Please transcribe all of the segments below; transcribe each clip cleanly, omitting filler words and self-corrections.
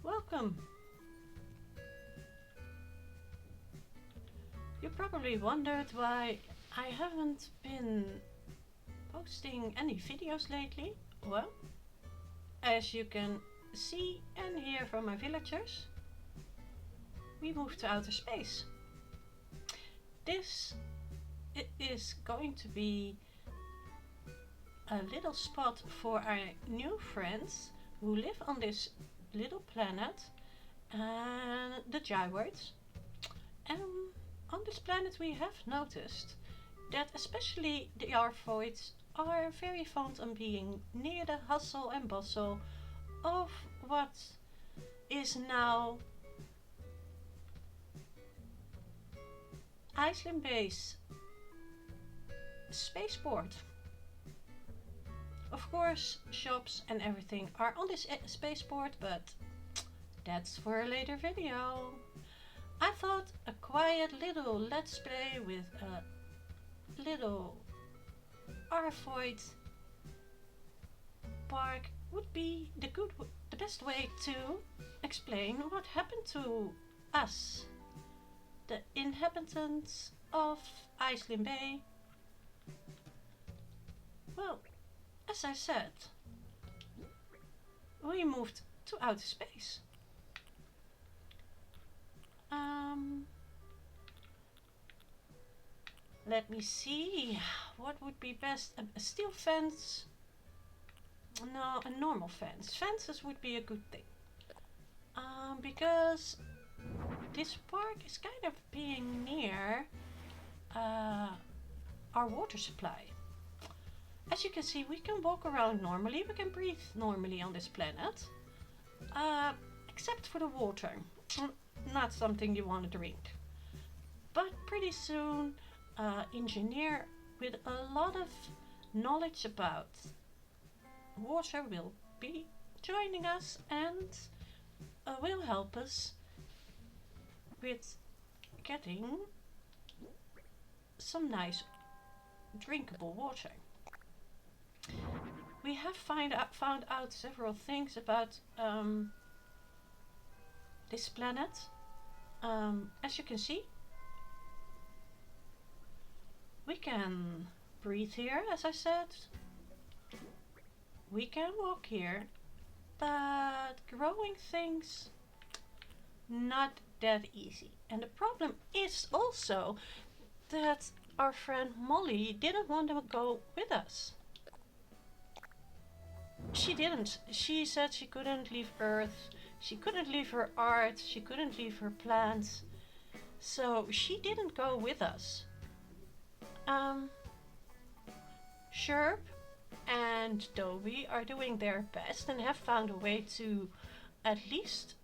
Welcome! You probably wondered why I haven't been posting any videos lately. Well, as you can see and hear from my villagers, we moved to outer space. This is going to be a little spot for our new friends who live on this little planet, and the Gyroids. And on this planet we have noticed that especially the Gyroids are very fond of being near the hustle and bustle of what is now Eislyn Bay's spaceport. Of course, shops and everything are on this spaceport, but that's for a later video. I thought a quiet little let's play with a little Gyroid park would be the best way to explain what happened to us, the inhabitants of Eislyn Bay. Well, as I said, we moved to outer space. Let me see, what would be best? A steel fence? No, a normal fence. Fences would be a good thing. Because this park is kind of being near our water supply. As you can see, we can walk around normally, we can breathe normally on this planet, except for the water. Not something you want to drink. But pretty soon, an engineer with a lot of knowledge about water will be joining us and will help us with getting some nice drinkable water. We have found out several things about this planet. As you can see, we can breathe here, as I said. We can walk here, but growing things, not that easy. And the problem is also that our friend Molly didn't want to go with us. She didn't. She said she couldn't leave Earth. She couldn't leave her art. She couldn't leave her plants. So she didn't go with us. Sherp and Toby are doing their best and have found a way to at least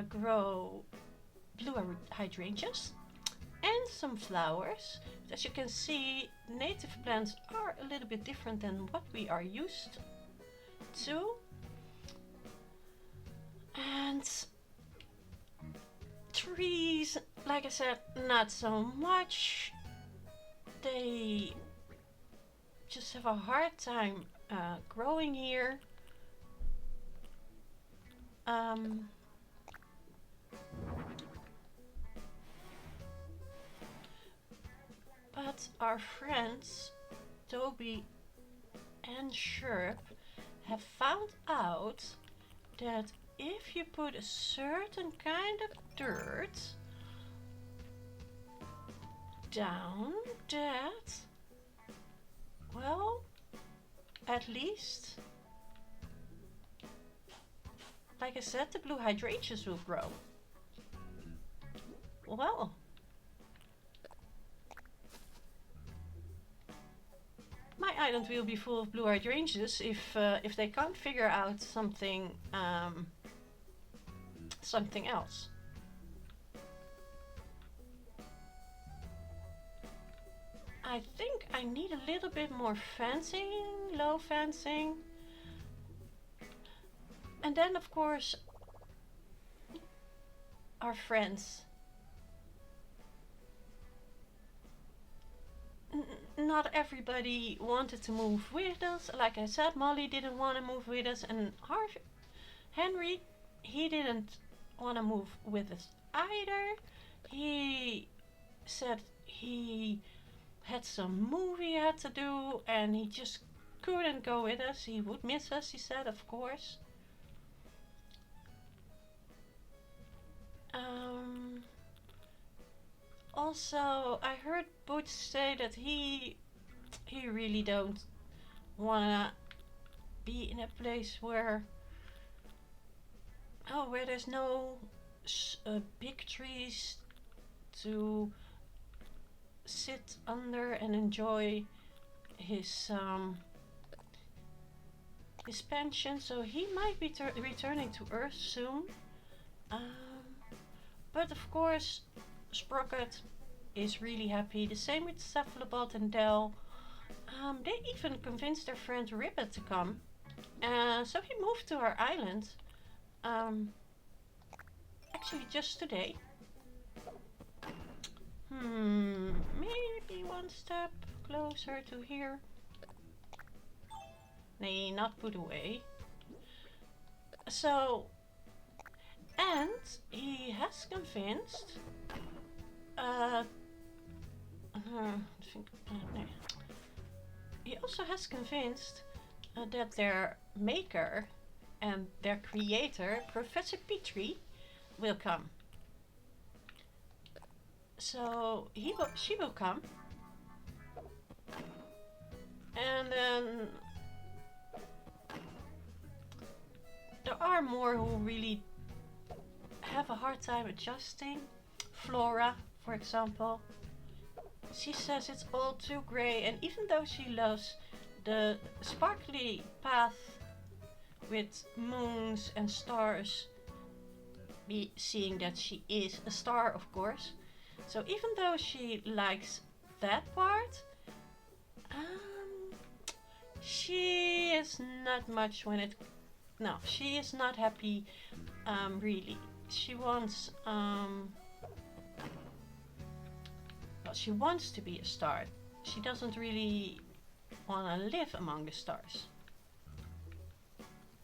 grow blue hydrangeas and some flowers. As you can see, native plants are a little bit different than what we are used to. And trees, like I said, not so much. They just have a hard time growing here. But our friends, Toby and Sherp, have found out that if you put a certain kind of dirt down, that, well, at least, like I said, the blue hydrangeas will grow. Well, my island will be full of blue hydrangeas if they can't figure out something something else. I think I need a little bit more fencing, low fencing. And then of course our friends. Not everybody wanted to move with us. Like I said, Molly didn't want to move with us, and Henry, he didn't want to move with us either. He said he had some movie he had to do, and he just couldn't go with us. He would miss us, he said, of course. Also, I heard Butch say that he really don't wanna be in a place where there's no big trees to sit under and enjoy his pension. So he might be returning to Earth soon. But of course, Sprocket is really happy. The same with Cephalobot and Del. They even convinced their friend Ribbit to come. So he moved to our island. Actually just today. Maybe one step closer to here. Nee, not put away. So, and he has convinced he also has convinced that their maker and their creator, Professor Petrie, will come. So she will come, and then there are more who really have a hard time adjusting. Flora, for example. She says it's all too grey, and even though she loves the sparkly path with moons and stars, seeing that she is a star, of course. So even though she likes that part, she is not much when it... No, she is not happy, really. She wants... she wants to be a star. She doesn't really want to live among the stars.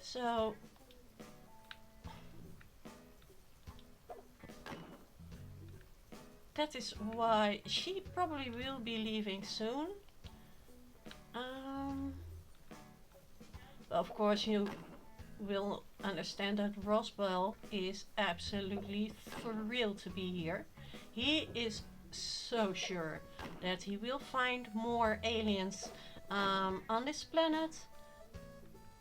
So that is why she probably will be leaving soon. Of course you will understand that Roswell is absolutely thrilled to be here. He is so sure that he will find more aliens on this planet.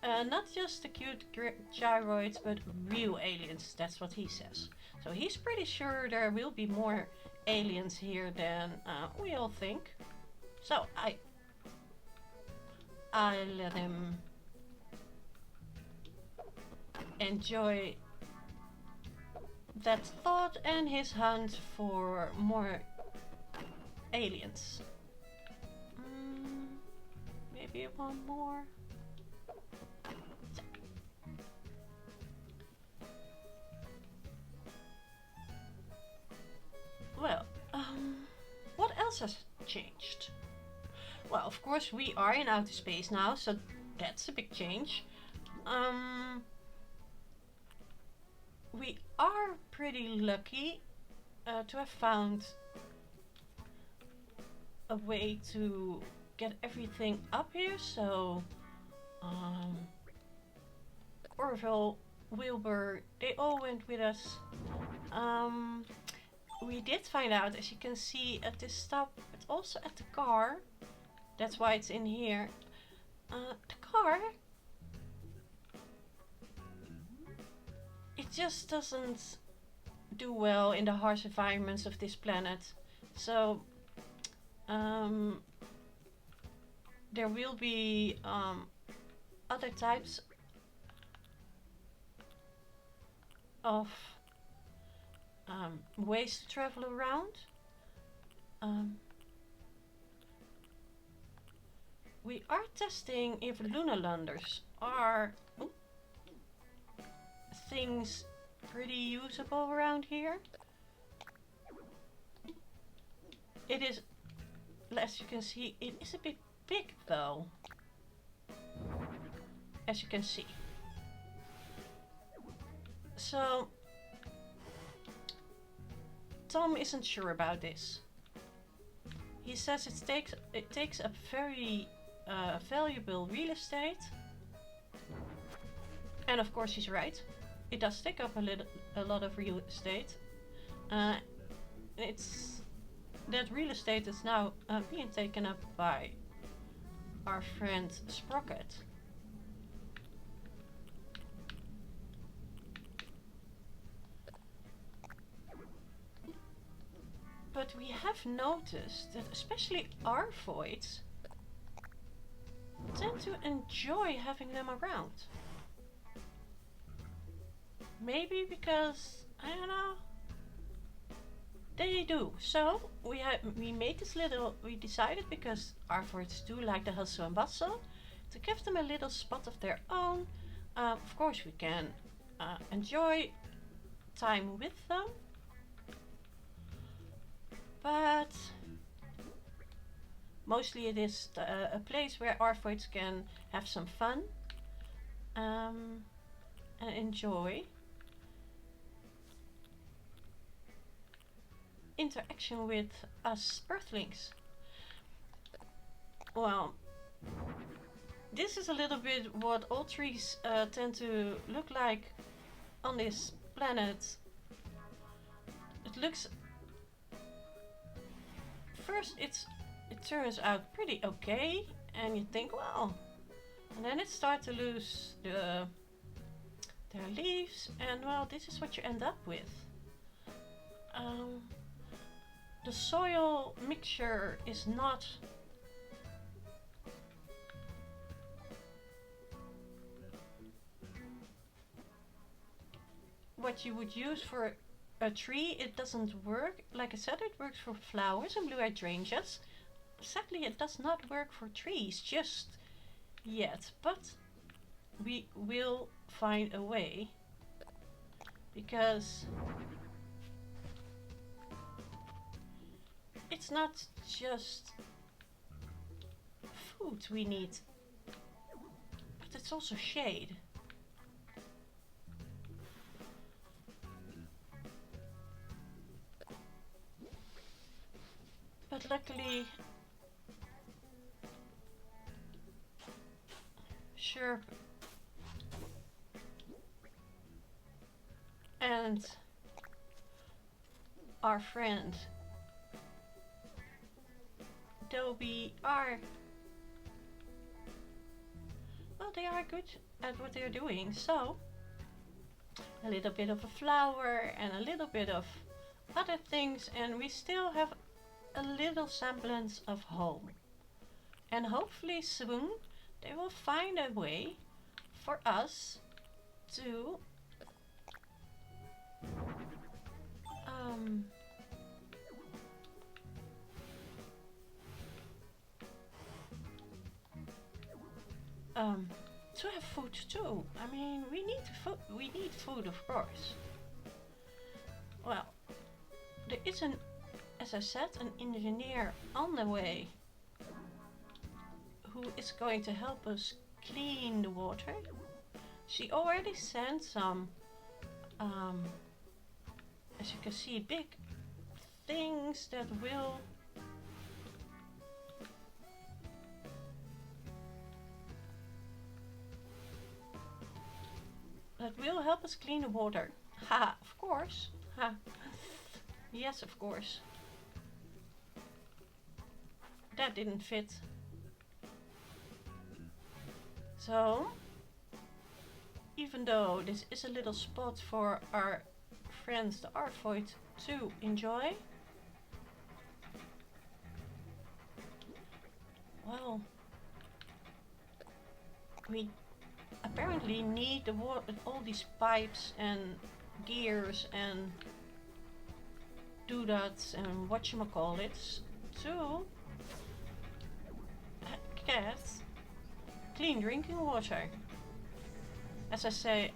Not just the cute gyroids, but real aliens. That's what he says. So he's pretty sure there will be more aliens here than we all think. So I let him enjoy that thought and his hunt for more aliens. Maybe one more. Well, what else has changed? Well, of course we are in outer space now, so that's a big change. We are pretty lucky to have found a way to get everything up here, so Orville, Wilbur, they all went with us. We did find out, as you can see at this stop, but also at the car, that's why it's in here. The car, it just doesn't do well in the harsh environments of this planet. So there will be other types of ways to travel around. we are testing if lunar landers are things pretty usable around here. It is, as you can see, it is a bit big though. As you can see. So Tom isn't sure about this. He says it takes up very valuable real estate, and of course he's right. It does take up a lot of real estate. That real estate is now being taken up by our friend Sprocket. But we have noticed that especially our voids tend to enjoy having them around. Maybe because, I don't know, they do. So we made this we decided, because our voids do like the hustle and bustle, to give them a little spot of their own. Of course we can enjoy time with them. But mostly it is a place where our voids can have some fun and enjoy interaction with us Earthlings. Well, this is a little bit what all trees tend to look like on this planet. It looks... First it turns out pretty okay, and you think, well, and then it starts to lose their leaves, and well, this is what you end up with. The soil mixture is not what you would use for a tree. It doesn't work. Like I said, it works for flowers and blue hydrangeas. Sadly, it does not work for trees just yet, but we will find a way, because it's not just food we need, but it's also shade. But luckily, Sherp and our friend Dobie are, well, they are good at what they're doing. So a little bit of a flower and a little bit of other things, and we still have a little semblance of home. And hopefully soon they will find a way for us to to have food too. I mean, we need food, of course. Well, there is as I said, an engineer on the way who is going to help us clean the water. She already sent some, as you can see, big things that will help us clean the water. Ha, of course. Ha. Yes, of course. That didn't fit. So, even though this is a little spot for our friends, the Artvoid, to enjoy, well, we apparently need the all these pipes and gears and doodads and whatchamacallits to get clean drinking water. As I say,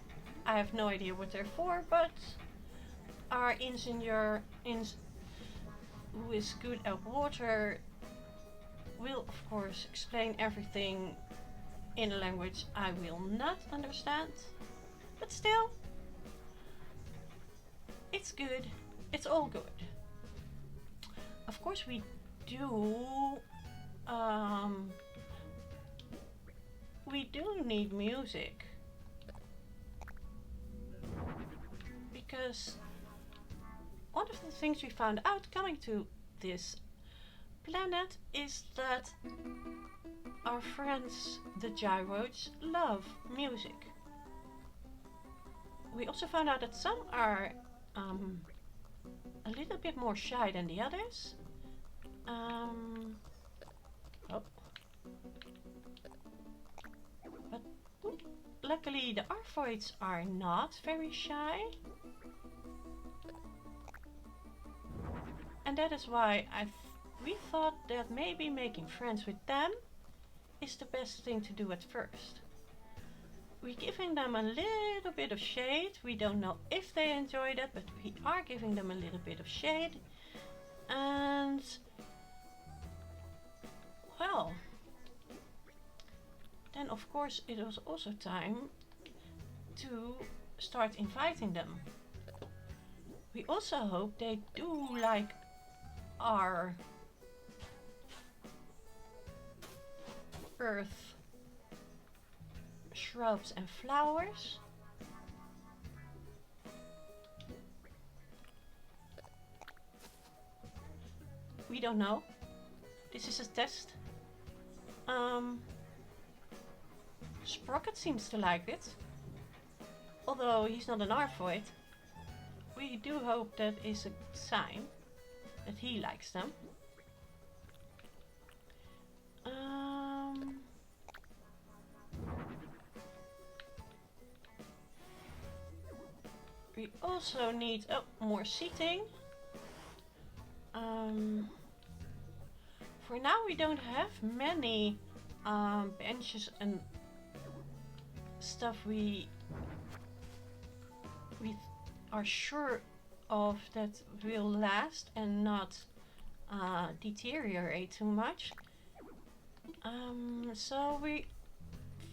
I have no idea what they're for, but our engineer, who is good at water, will of course explain everything in a language I will not understand. But still, it's good. It's all good. Of course we do need music, because one of the things we found out coming to this planet is that our friends the Gyroids love music. We also found out that some are a little bit more shy than the others. But luckily the Arvoids are not very shy. And that is why we thought that maybe making friends with them is the best thing to do at first. We're giving them a little bit of shade. We don't know if they enjoy that, but we are giving them a little bit of shade. And well, then of course it was also time to start inviting them. We also hope they do like our earth, shrubs and flowers. We don't know. This is a test. Sprocket seems to like it, although he's not an Arvoid. We do hope that is a sign that he likes them. We also need more seating. For now we don't have many benches and stuff we are sure of that will last and not deteriorate too much. So we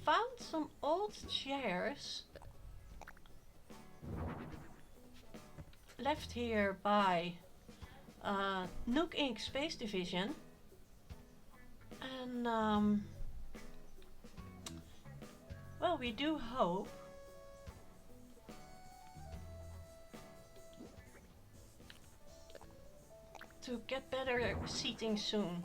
found some old chairs left here by Nook Inc. Space Division, and well, we do hope to get better seating soon.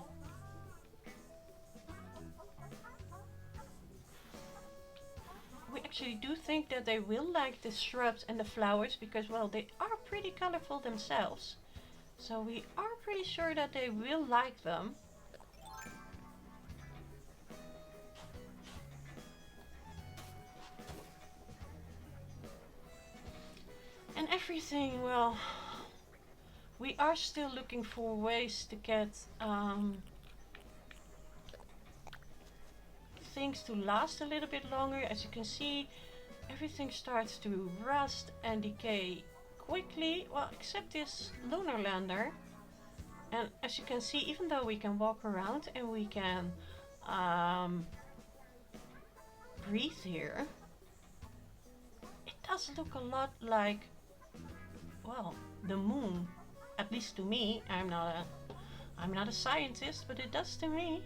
We actually do think that they will like the shrubs and the flowers because, well, they are pretty colorful themselves. So we are pretty sure that they will like them. And everything, well, we are still looking for ways to get things to last a little bit longer. As you can see, everything starts to rust and decay quickly, well, except this lunar lander. And as you can see, even though we can walk around and we can breathe here, it does look a lot like, well, the moon. At least to me. I'm not a scientist, but it does to me.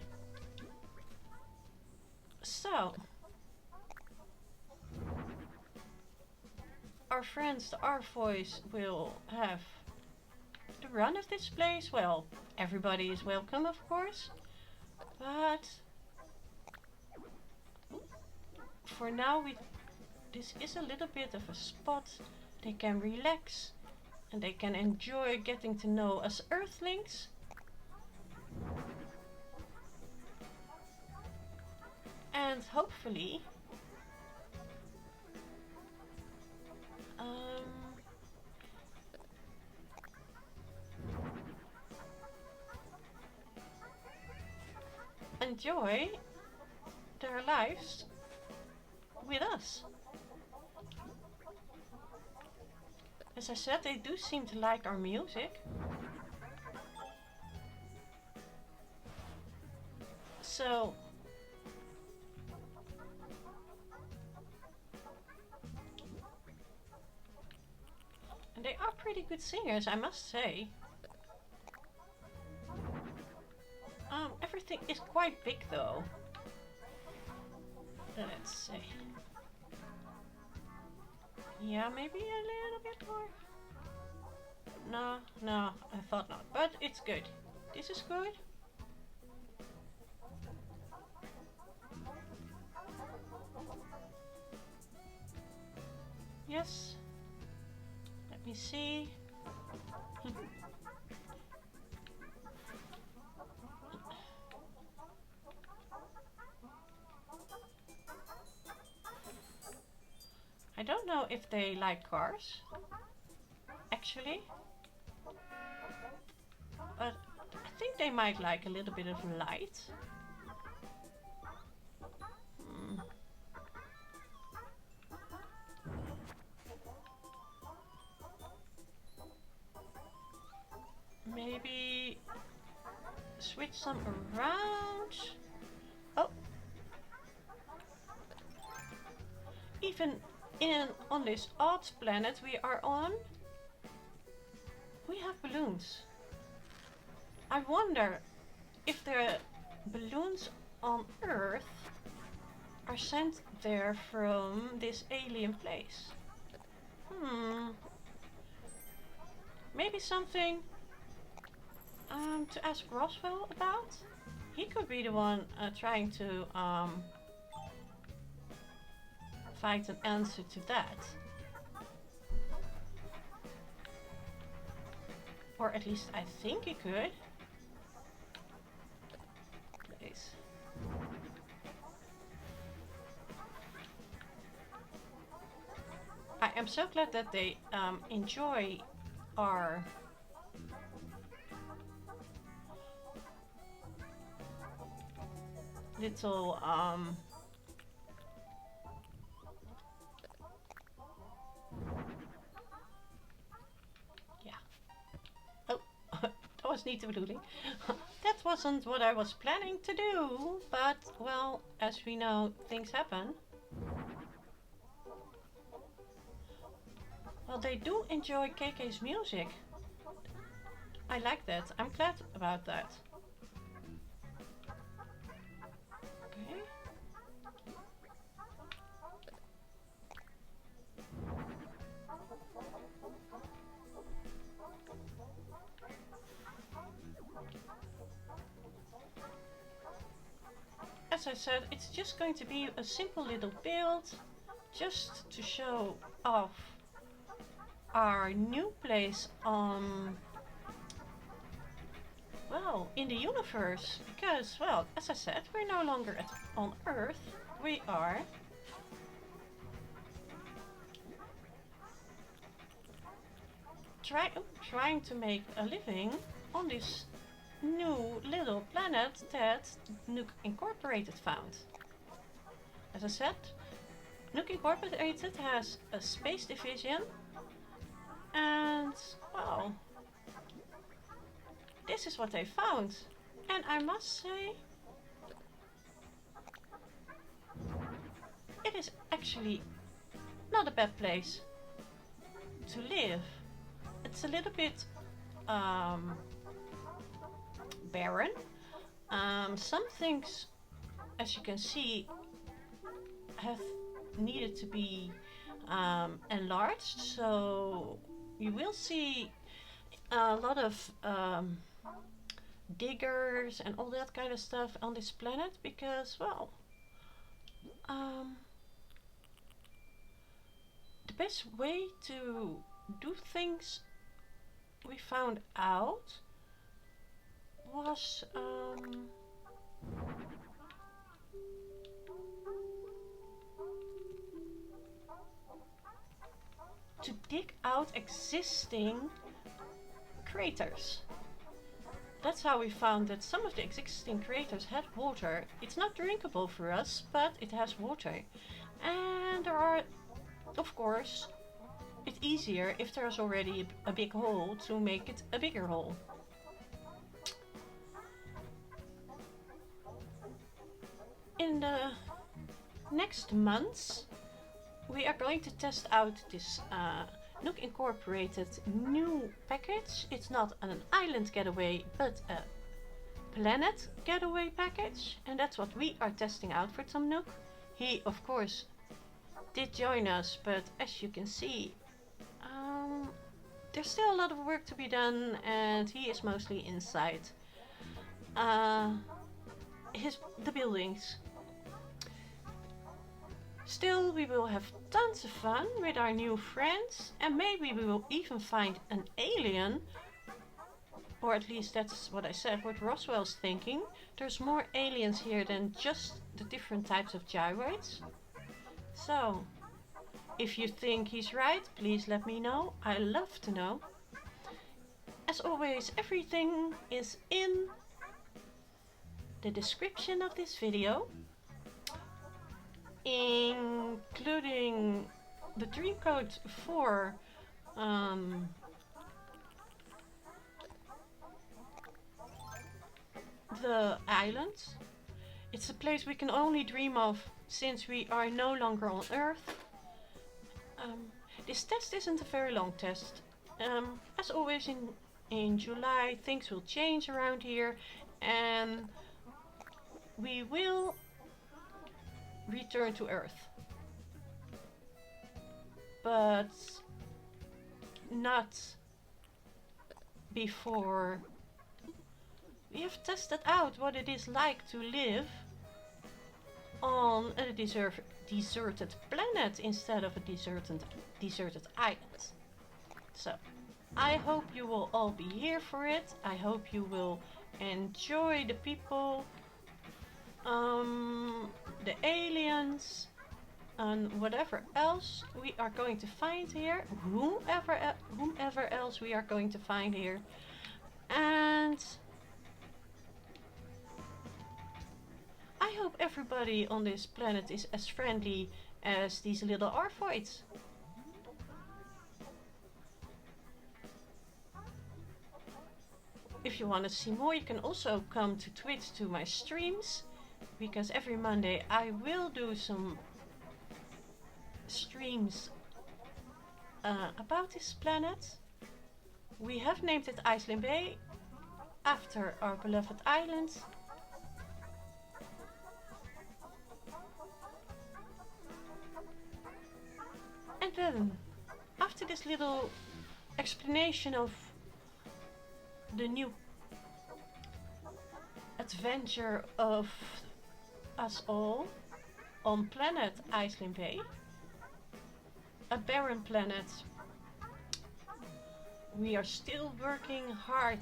So our friends, the Arvoids, will have the run of this place. Well, everybody is welcome, of course, but for now this is a little bit of a spot they can relax and they can enjoy getting to know us Earthlings. And hopefully enjoy their lives with us. As I said, they do seem to like our music. So and they are pretty good singers, I must say. Everything is quite big though. Let's see. Yeah, maybe a little bit more. No, I thought not. But it's good. This is good. Yes. Let me see. I don't know if they like cars, actually. But I think they might like a little bit of light. Maybe switch some around. Oh. Even on this odd planet we are on, we have balloons. I wonder if the balloons on Earth are sent there from this alien place. Maybe something to ask Roswell about? He could be the one trying to find an answer to that. Or at least I think he could. Please. I am so glad that they enjoy our little yeah. Oh, that was neat of doodling. That wasn't what I was planning to do, but well, as we know, things happen. Well, they do enjoy KK's music. I like that. I'm glad about that. Okay. As I said, it's just going to be a simple little build, just to show off our new place on, well, in the universe, because, well, as I said, we're no longer on Earth. We are trying to make a living on this new little planet that Nook Incorporated found. As I said, Nook Incorporated has a space division, and well, this is what they found. And I must say, it is actually not a bad place to live. It's a little bit barren. Some things, as you can see, have needed to be enlarged, so you will see a lot of diggers and all that kind of stuff on this planet, because, well, the best way to do things, we found out, was to dig out existing craters. That's how we found that some of the existing craters had water. It's not drinkable for us, but it has water. And there are, of course, it's easier if there's already a big hole to make it a bigger hole. In the next months, we are going to test out this Nook Incorporated new package. It's not an island getaway, but a planet getaway package. And that's what we are testing out for Tom Nook. He, of course, did join us, but as you can see, there's still a lot of work to be done, and he is mostly inside the buildings. Still, we will have tons of fun with our new friends, and maybe we will even find an alien, or at least that's what I said, what Roswell's thinking. There's more aliens here than just the different types of gyroids. So, if you think he's right, please let me know. I love to know. As always, everything is in the description of this video, including the dream code for the island. It's a place we can only dream of since we are no longer on Earth. This test isn't a very long test. As always in July things will change around here, and we will return to Earth. But not before we have tested out what it is like to live on a deserted planet instead of a deserted island. So, I hope you will all be here for it. I hope you will enjoy the people, the aliens, and whatever else we are going to find here, whomever else we are going to find here. And I hope everybody on this planet is as friendly as these little Arvoids. If you want to see more, you can also come to Twitch to my streams, because every Monday I will do some streams about this planet. We have named it Eislyn Bay after our beloved island. And then, after this little explanation of the new adventure of us all on planet Eislyn Bay, a barren planet, we are still working hard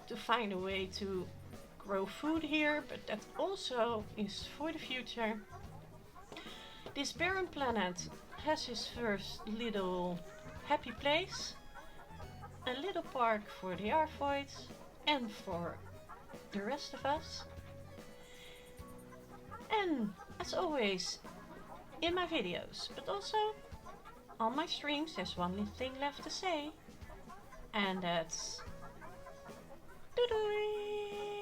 to find a way to grow food here, but that also is for the future. This barren planet has his first little happy place, a little park for the Arvoids and for the rest of us. And as always, in my videos, but also on my streams, there's one thing left to say, and that's doo-doo!